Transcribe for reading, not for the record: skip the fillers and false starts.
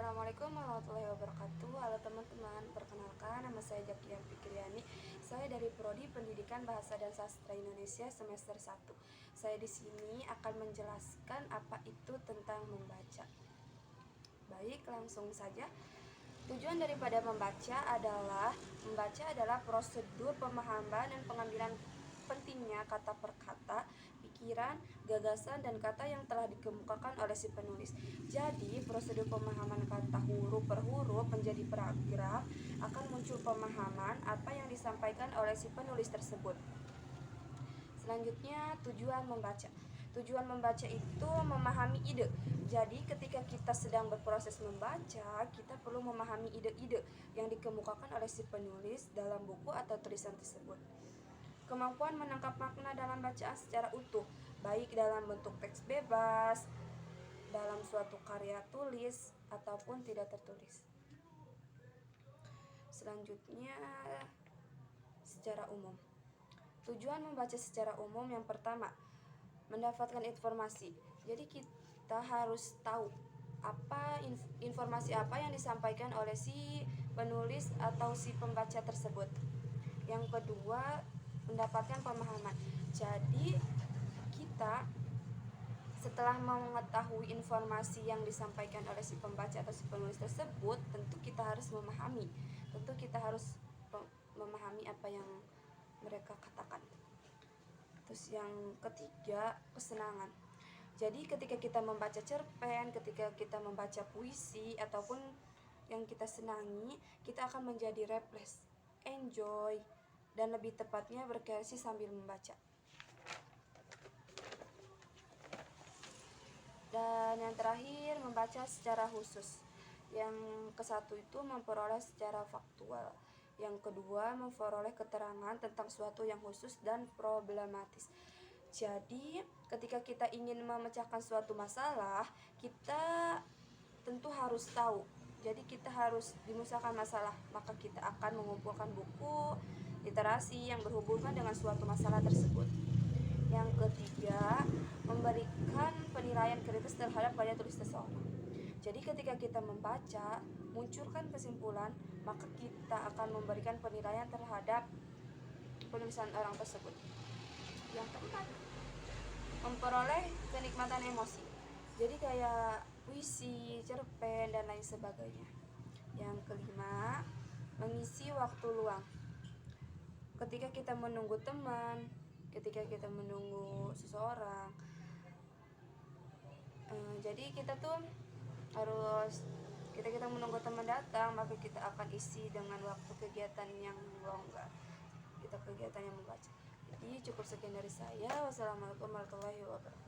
Assalamualaikum warahmatullahi wabarakatuh. Halo teman-teman, perkenalkan nama saya Zakia Fikriani. Saya dari Prodi Pendidikan Bahasa dan Sastra Indonesia semester 1. Saya di sini akan menjelaskan apa itu tentang membaca. Baik, langsung saja. Tujuan daripada membaca adalah prosedur pemahaman dan pengambilan pentingnya kata per kata, pikiran, gagasan, dan kata yang telah dikemukakan oleh si penulis. Jadi, prosedur pemahaman kata huruf per huruf menjadi paragraf akan muncul pemahaman apa yang disampaikan oleh si penulis tersebut. Selanjutnya, tujuan membaca. Tujuan membaca itu memahami ide. Jadi, ketika kita sedang berproses membaca, kita perlu memahami ide-ide yang dikemukakan oleh si penulis dalam buku atau tulisan tersebut. Kemampuan menangkap makna dalam bacaan secara utuh, baik dalam bentuk teks bebas, dalam suatu karya tulis, ataupun tidak tertulis. Selanjutnya, secara umum. Tujuan membaca secara umum yang pertama, mendapatkan informasi. Jadi kita harus tahu informasi apa yang disampaikan oleh si penulis atau si pembaca tersebut. Yang kedua, mendapatkan pemahaman. Jadi kita setelah mengetahui informasi yang disampaikan oleh si pembaca atau si penulis tersebut, tentu kita harus memahami. Tentu kita harus memahami apa yang mereka katakan. Terus yang ketiga, kesenangan. Jadi ketika kita membaca cerpen, ketika kita membaca puisi ataupun yang kita senangi, kita akan menjadi refresh, enjoy, dan lebih tepatnya berkreasi sambil membaca. Dan yang terakhir, membaca secara khusus. Yang kesatu itu memperoleh secara faktual. Yang kedua, memperoleh keterangan tentang suatu yang khusus dan problematis. Jadi, ketika kita ingin memecahkan suatu masalah, kita tentu harus tahu. Jadi kita harus dimusahkan masalah, maka kita akan mengumpulkan buku literasi yang berhubungan dengan suatu masalah tersebut. Yang ketiga, memberikan penilaian kritis terhadap karya tulis seseorang. Jadi ketika kita membaca, munculkan kesimpulan, maka kita akan memberikan penilaian terhadap penulisan orang tersebut. Yang keempat, memperoleh kenikmatan emosi. Jadi kayak puisi, cerpen, dan lain sebagainya. Yang kelima, mengisi waktu luang. Ketika kita menunggu teman, ketika kita menunggu seseorang, jadi kita tuh harus kita menunggu teman datang, maka kita akan isi dengan waktu kegiatan yang longgar, kita kegiatan yang membaca. Jadi cukup sekian dari saya. Wassalamualaikum warahmatullahi wabarakatuh.